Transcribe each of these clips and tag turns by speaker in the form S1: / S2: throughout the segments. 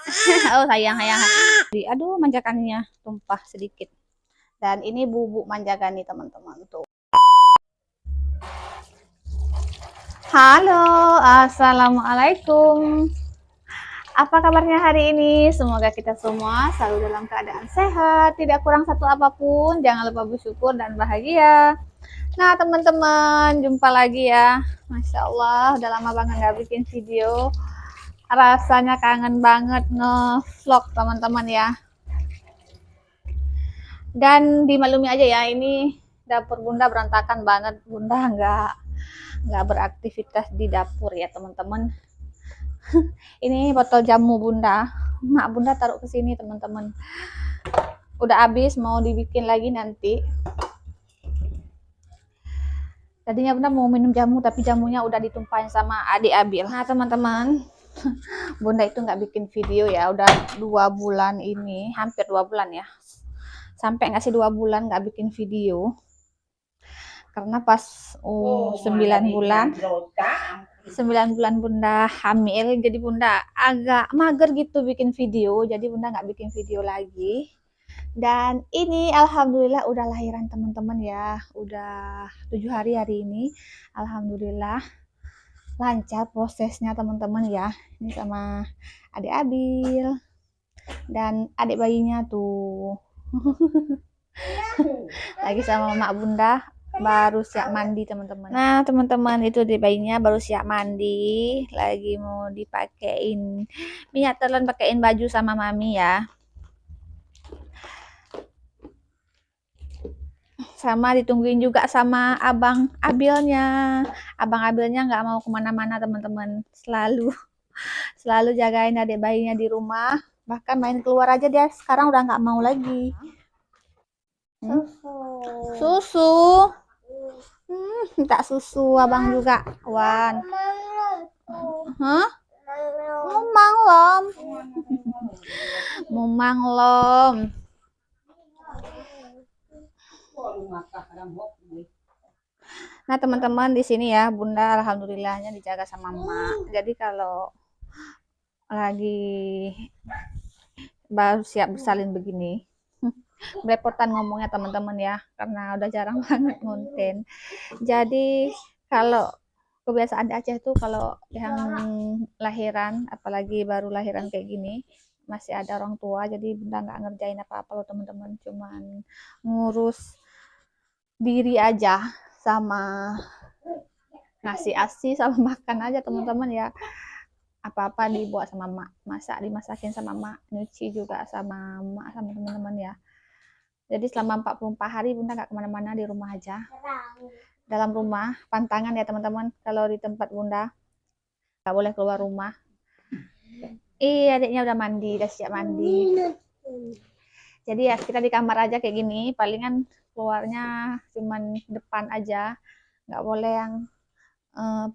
S1: Oh sayang, sayang. Aduh, manjakannya tumpah sedikit. Dan ini bubuk manjakan nih teman-teman tuh. Halo, assalamualaikum. Apa kabarnya hari ini? Semoga kita semua selalu dalam keadaan sehat, tidak kurang satu apapun. Jangan lupa bersyukur dan bahagia. Nah teman-teman, jumpa lagi ya. Masya Allah, udah lama banget gak bikin video. Rasanya kangen banget nge-vlog teman-teman ya. Dan dimaklumi aja ya, ini dapur bunda berantakan banget. Bunda nggak beraktivitas di dapur ya teman-teman. Ini botol jamu bunda, mak bunda taruh ke sini teman-teman. Udah habis, mau dibikin lagi nanti. Tadinya bunda mau minum jamu, tapi jamunya udah ditumpahin sama adik Abil. Nah teman-teman, bunda itu nggak bikin video ya, udah 2 bulan ini, hampir 2 bulan ya. Sampai nggak sih 2 bulan nggak bikin video. Karena pas 9 bulan bunda hamil, jadi bunda agak mager gitu bikin video, jadi bunda nggak bikin video lagi. Dan ini alhamdulillah udah lahiran teman-teman ya, udah 7 hari hari ini. Alhamdulillah lancar prosesnya teman-teman ya. Ini sama adik Abil dan adik bayinya tuh lagi sama mak bunda, baru siap mandi teman-teman. Nah teman-teman, itu di bayinya baru siap mandi, lagi mau dipakein minyak telan, pakein baju sama mami ya, sama ditungguin juga sama abang Abilnya. Abang Abilnya nggak mau kemana-mana teman-teman, selalu jagain adik bayinya di rumah, bahkan main keluar aja dia sekarang udah nggak mau lagi. Susu. Minta susu abang juga, Wan. Hah? Mumanglom. Nah teman-teman, di sini ya bunda alhamdulillahnya dijaga sama emak. Jadi kalau lagi baru siap bersalin begini, belepotan ngomongnya teman-teman ya, karena udah jarang banget ngonten. Jadi kalau kebiasaan di Aceh tuh kalau yang lahiran, apalagi baru lahiran kayak gini, masih ada orang tua, jadi bunda nggak ngerjain apa-apa loh teman-teman, cuman ngurus diri aja sama ngasih asi sama makan aja teman-teman ya. Apa-apa dibuat sama mak, dimasakin sama mak, nyuci juga sama mak, sama teman-teman ya. Jadi selama 44 hari bunda nggak kemana-mana, di rumah aja, dalam rumah, pantangan ya teman-teman. Kalau di tempat bunda nggak boleh keluar rumah. Adiknya udah mandi, udah siap mandi. Jadi ya kita di kamar aja kayak gini, palingan keluarnya cuman depan aja, nggak boleh yang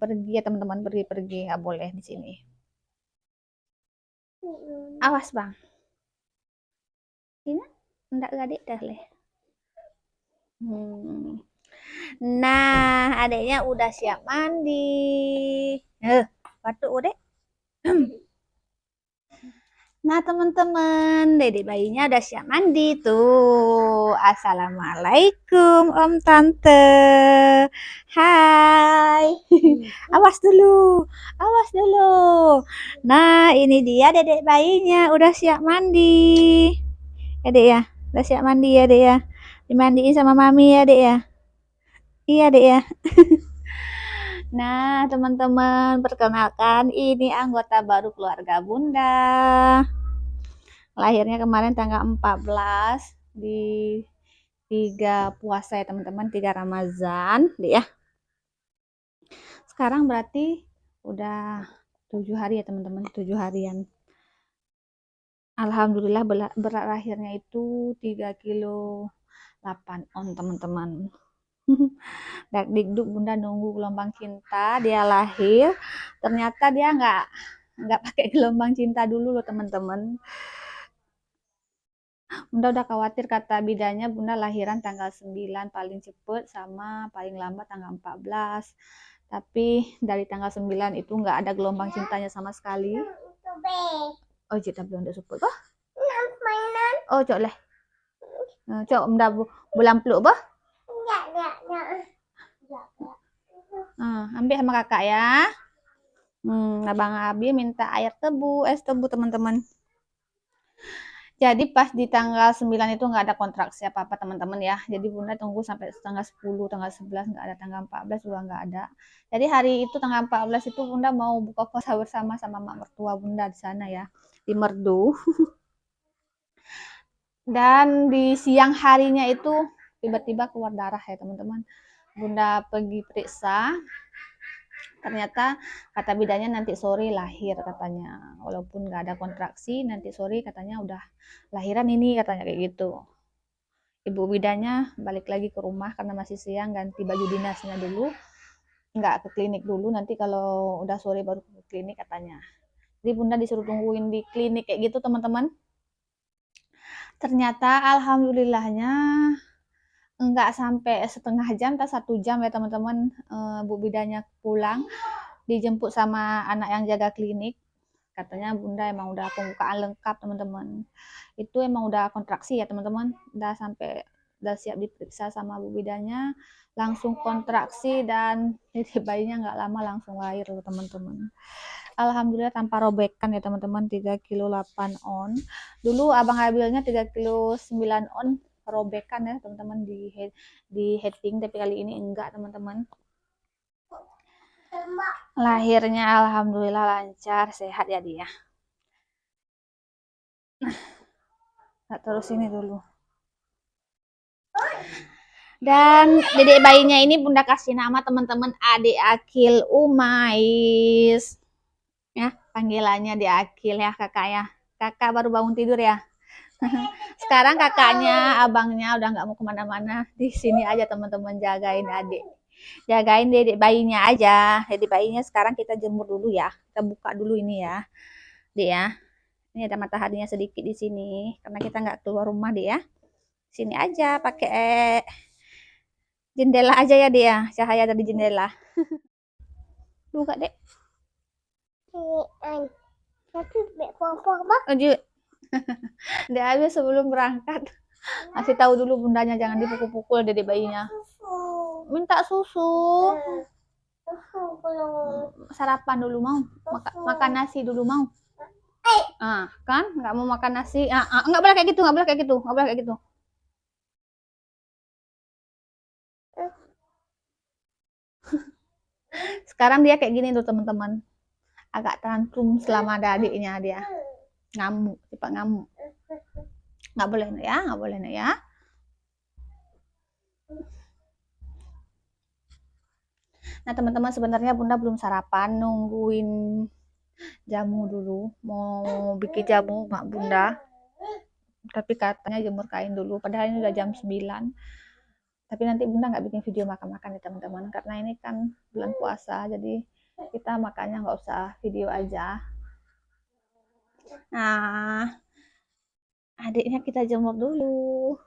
S1: pergi ya teman-teman, pergi nggak boleh di sini. Awas bang, ini enggak gadik dah leh. Nah adiknya udah siap mandi. Batuk udah. Nah teman-teman, dedek bayinya udah siap mandi tuh. Assalamualaikum om tante. Hai. Awas dulu, awas dulu. Nah ini dia dedek bayinya udah siap mandi. Ya dek ya, udah siap mandi ya dek ya. Dimandiin sama mami ya dek ya. Iya dek ya. Nah teman-teman, perkenalkan ini anggota baru keluarga bunda. Lahirnya kemarin tanggal 14 di 3 puasa ya teman-teman, 3 Ramadan ya. Sekarang berarti udah 7 hari ya teman-teman, 7 harian. Alhamdulillah berat lahirnya itu 3 kilo 8 on teman-teman. Dak dikduk bunda nunggu gelombang cinta, dia lahir, ternyata dia nggak pakai gelombang cinta dulu loh teman-teman. Bunda udah khawatir, kata bidanya bunda lahiran tanggal 9 paling cepet, sama paling lambat tanggal 14. Tapi dari tanggal 9 itu nggak ada gelombang cintanya sama sekali. Oh, cik belum ada support bah. Oh, cok leh. Cok mda bulan peluk bah. Ambil sama kakak ya. Abang Abi minta air tebu, es tebu teman-teman. Jadi pas di tanggal 9 itu nggak ada kontraksi apa-apa teman-teman ya. Jadi Bunda tunggu sampai tanggal 10, tanggal 11 nggak ada, tanggal 14 juga nggak ada. Jadi hari itu tanggal 14 itu Bunda mau buka puasa bersama sama mak mertua Bunda di sana ya, di Merdu. Dan di siang harinya itu tiba-tiba keluar darah ya teman-teman. Bunda pergi periksa, ternyata kata bidannya nanti sore lahir katanya, walaupun nggak ada kontraksi nanti sore katanya udah lahiran ini katanya kayak gitu. Ibu bidannya balik lagi ke rumah karena masih siang, ganti baju dinasnya dulu, nggak ke klinik dulu, nanti kalau udah sore baru ke klinik katanya. Jadi Bunda disuruh tungguin di klinik kayak gitu teman-teman. Ternyata alhamdulillahnya nggak sampai setengah jam atau 1 jam ya teman-teman, Bu bidannya pulang, dijemput sama anak yang jaga klinik. Katanya Bunda emang udah pembukaan lengkap teman-teman. Itu emang udah kontraksi ya teman-teman. Udah siap diperiksa sama bu bidannya, langsung kontraksi dan jadi bayinya nggak lama langsung lahir loh teman-teman. Alhamdulillah tanpa robekan ya teman-teman, 3 kilo 8 on. Dulu abang Abilnya 3 kilo 9 on robekan ya teman-teman di heading, tapi kali ini enggak teman-teman. Lahirnya alhamdulillah lancar, sehat ya dia. Nah, terus ini dulu. Dan dedek bayinya ini Bunda kasih nama teman-teman Adik Akil Umais. Ya, panggilannya di Akil ya kakak ya. Kakak baru bangun tidur ya. Sekarang kakaknya, abangnya udah nggak mau kemana-mana. Di sini aja teman-teman jagain adik. Jagain dedek bayinya aja. Dedek bayinya sekarang kita jemur dulu ya. Kita buka dulu ini ya. Dek ya. Ini ada mataharinya sedikit di sini. Karena kita nggak keluar rumah deh ya. Sini aja pakai jendela aja ya dia, cahaya dari jendela. Buka dek. Lanjut. Dia habis sebelum berangkat kasih tahu dulu bundanya jangan dipukul-pukul dedek bayinya. Minta susu. Sarapan dulu mau. Makan nasi dulu mau. Kan nggak mau makan nasi. Nggak boleh kayak gitu, nggak boleh kayak gitu, nggak boleh kayak gitu. Sekarang dia kayak gini tuh teman-teman, agak tantrum selama ada adiknya, dia ngamuk, cepat ngamuk. Nggak boleh ya, nggak boleh ya. Nah teman-teman, sebenarnya Bunda belum sarapan, nungguin jamu dulu, mau bikin jamu mak Bunda, tapi katanya jemur kain dulu, padahal ini udah jam 9. Tapi nanti Bunda nggak bikin video makan-makan ya teman-teman, karena ini kan bulan puasa, jadi kita makannya nggak usah video aja. Nah, adiknya kita jemur dulu.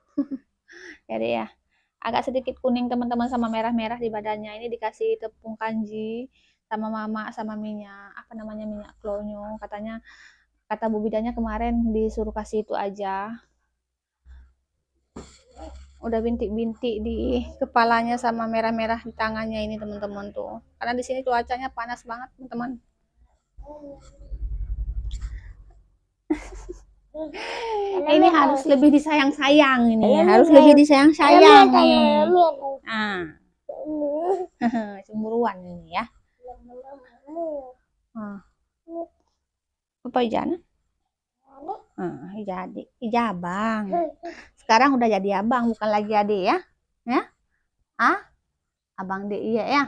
S1: Jadi ya, agak sedikit kuning teman-teman sama merah-merah di badannya. Ini dikasih tepung kanji sama mama sama minyak, apa namanya, minyak klonyo. Katanya, kata bu bidannya kemarin disuruh kasih itu aja. Udah bintik-bintik di kepalanya sama merah-merah di tangannya ini teman-teman tuh. Karena di sini cuacanya panas banget teman-teman. Ini harus lebih disayang-sayang ini, harus lebih disayang-sayang nih. Cemburuan ini ya. Apa jana? Jadi ijabang. Sekarang udah jadi abang, bukan lagi adik ya. Ya? Abang dek iya ya.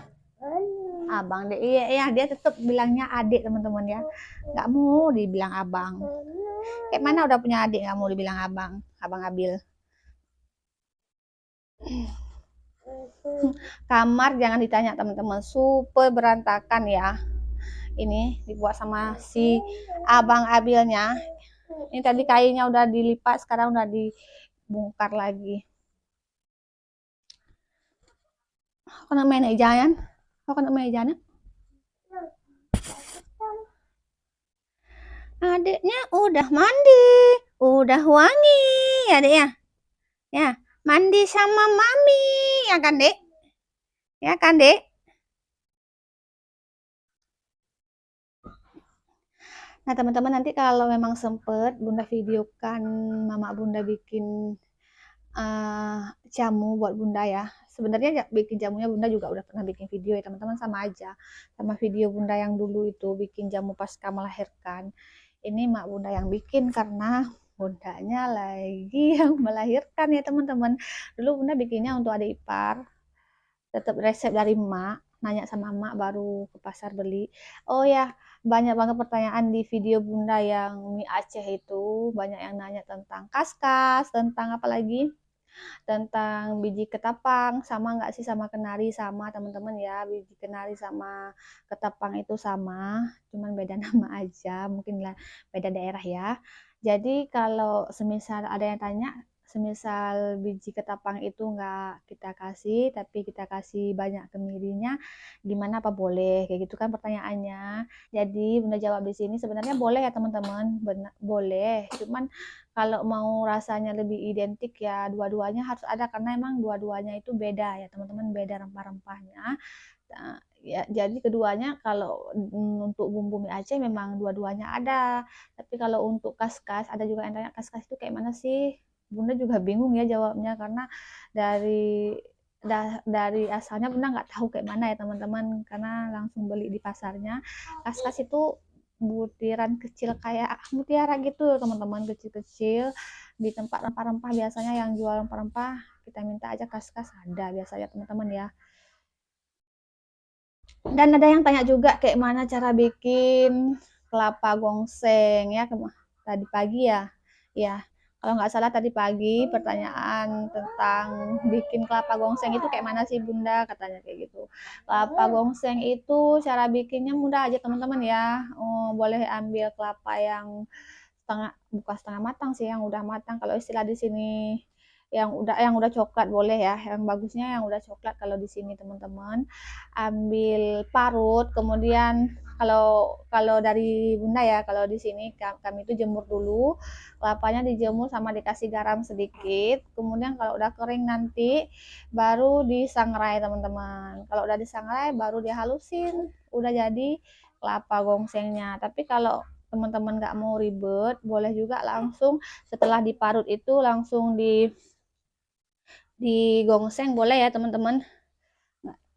S1: Abang dek iya ya, dia tetap bilangnya adik teman-teman ya. Nggak mau dibilang abang. Kayak mana udah punya adik nggak mau dibilang abang, abang Abil. Kamar jangan ditanya teman-teman, super berantakan ya. Ini dibuat sama si abang Abilnya. Ini tadi kainnya udah dilipat, sekarang udah dibongkar lagi. Kau nak main ejayan? Kau nak main ejayan? Adiknya udah mandi, udah wangi ya dek ya. Ya, mandi sama mami ya kan dek? Ya kan dek? Nah teman-teman nanti kalau memang sempet Bunda videokan mama Bunda bikin eh, jamu buat Bunda ya. Sebenarnya bikin jamunya Bunda juga udah pernah bikin video ya teman-teman, sama aja sama video Bunda yang dulu itu bikin jamu pasca melahirkan. Ini mak Bunda yang bikin karena bundanya lagi yang melahirkan ya teman-teman. Dulu Bunda bikinnya untuk adik ipar, tetap resep dari emak, nanya sama emak baru ke pasar beli. Oh ya, banyak banget pertanyaan di video Bunda yang mie Aceh itu, banyak yang nanya tentang kaskas, tentang apa lagi, tentang biji ketapang, sama nggak sih sama kenari. Sama teman-teman ya, biji kenari sama ketapang itu sama, cuman beda nama aja, mungkin lah beda daerah ya. Jadi kalau semisal ada yang tanya, semisal biji ketapang itu nggak kita kasih, tapi kita kasih banyak kemirinya, gimana, apa boleh? Kayak gitu kan pertanyaannya. Jadi Bunda jawab di sini sebenarnya boleh ya teman-teman, boleh. Cuman kalau mau rasanya lebih identik ya dua-duanya harus ada, karena emang dua-duanya itu beda ya teman-teman, beda rempah-rempahnya. Nah, ya jadi keduanya kalau untuk bumbu mie Aceh memang dua-duanya ada. Tapi kalau untuk kaskas, ada juga yang tanya kaskas itu kayak mana sih? Bunda juga bingung ya jawabnya, karena dari dari asalnya Bunda nggak tahu kayak mana ya teman-teman, karena langsung beli di pasarnya. Kaskas itu butiran kecil kayak mutiara gitu teman-teman, kecil-kecil. Di tempat rempah-rempah biasanya yang jual rempah-rempah, kita minta aja kaskas, ada biasanya teman-teman ya. Dan ada yang tanya juga kayak mana cara bikin kelapa gongseng ya, tadi pagi ya. Ya, kalau nggak salah tadi pagi pertanyaan tentang bikin kelapa gongseng itu kayak mana sih Bunda, katanya kayak gitu. Kelapa gongseng itu cara bikinnya mudah aja teman-teman ya. Oh, boleh ambil kelapa yang setengah, bukan setengah matang sih, yang udah matang. Kalau istilah di sini yang udah coklat boleh ya, yang bagusnya yang udah coklat kalau di sini teman-teman. Ambil parut, kemudian kalau kalau dari Bunda ya, kalau di sini kami itu jemur dulu, kelapanya dijemur sama dikasih garam sedikit, kemudian kalau udah kering nanti baru disangrai teman-teman. Kalau udah disangrai baru dihalusin, udah jadi kelapa gongsengnya. Tapi kalau teman-teman nggak mau ribet, boleh juga langsung setelah diparut itu langsung digongseng boleh ya teman-teman,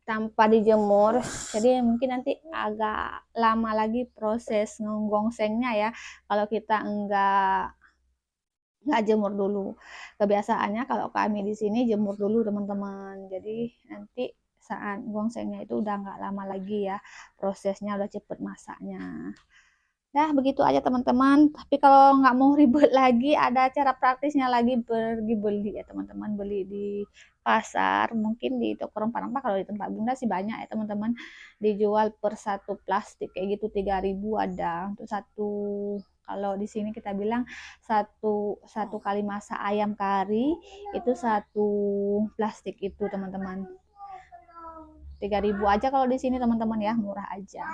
S1: tanpa dijemur. Jadi mungkin nanti agak lama lagi proses ngegongsengnya ya kalau kita nggak jemur dulu. Kebiasaannya kalau kami di sini jemur dulu teman-teman. Jadi nanti saat gongsengnya itu udah nggak lama lagi ya, prosesnya udah cepet masaknya. Nah, begitu aja teman-teman. Tapi kalau nggak mau ribet lagi, ada cara praktisnya lagi, pergi beli ya teman-teman. Beli di pasar, mungkin di toko rempah-rempah. Kalau di tempat Bunda sih banyak ya teman-teman. Dijual per satu plastik kayak gitu, 3.000 ada. Untuk satu, kalau di sini kita bilang satu kali masak ayam kari, itu satu plastik itu teman-teman. 3.000 aja kalau di sini teman-teman ya, murah aja.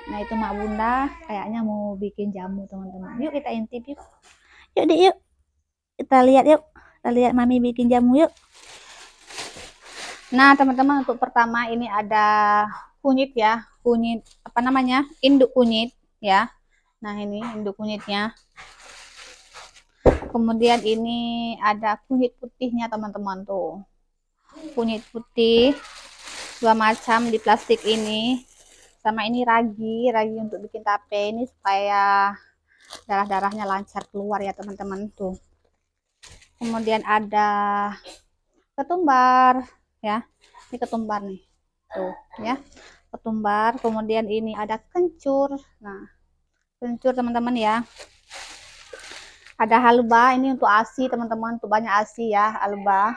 S1: Nah itu mak Bunda kayaknya mau bikin jamu teman-teman. Yuk kita intip yuk. Yuk deh yuk. Kita lihat yuk. Kita lihat mami bikin jamu yuk. Nah teman-teman, untuk pertama ini ada kunyit ya. Kunyit apa namanya? Induk kunyit ya. Nah ini induk kunyitnya. Kemudian ini ada kunyit putihnya teman-teman tuh. Kunyit putih 2 macam di plastik ini. Sama ini ragi untuk bikin tape ini supaya darah-darahnya lancar keluar ya teman-teman tuh. Kemudian ada ketumbar ya, ini ketumbar nih tuh ya, ketumbar. Kemudian ini ada kencur. Nah kencur teman-teman ya. Ada halba, ini untuk ASI teman-teman, tuh banyak ASI ya halba.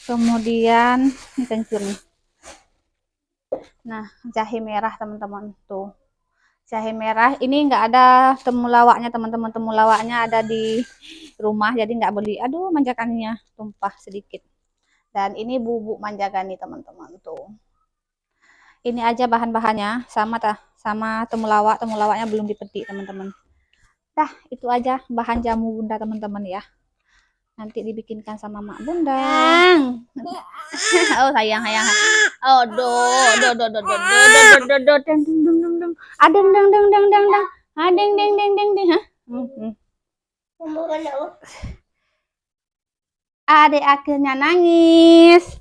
S1: Kemudian ini kencur nih. Nah jahe merah teman-teman tuh, jahe merah ini nggak ada temulawaknya teman-teman, temulawaknya ada di rumah jadi nggak beli. Aduh manjakannya tumpah sedikit. Dan ini bubuk manjakan nih teman-teman tuh. Ini aja bahan-bahannya sama sama temulawak. Temulawaknya belum dipetik, teman-teman. Dah, itu aja bahan jamu Bunda, teman-teman ya. Nanti dibikinkan sama Mak Bunda. Oh, sayang. Oh, Adek akhirnya nangis.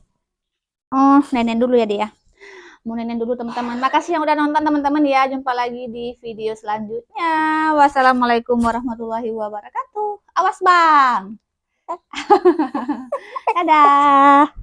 S1: Oh, nenek dulu ya, Dek ya. Mau nenek dulu, teman-teman. Makasih yang udah nonton, teman-teman ya. Jumpa lagi di video selanjutnya. Wassalamualaikum warahmatullahi wabarakatuh. Awas, Bang. Dadah.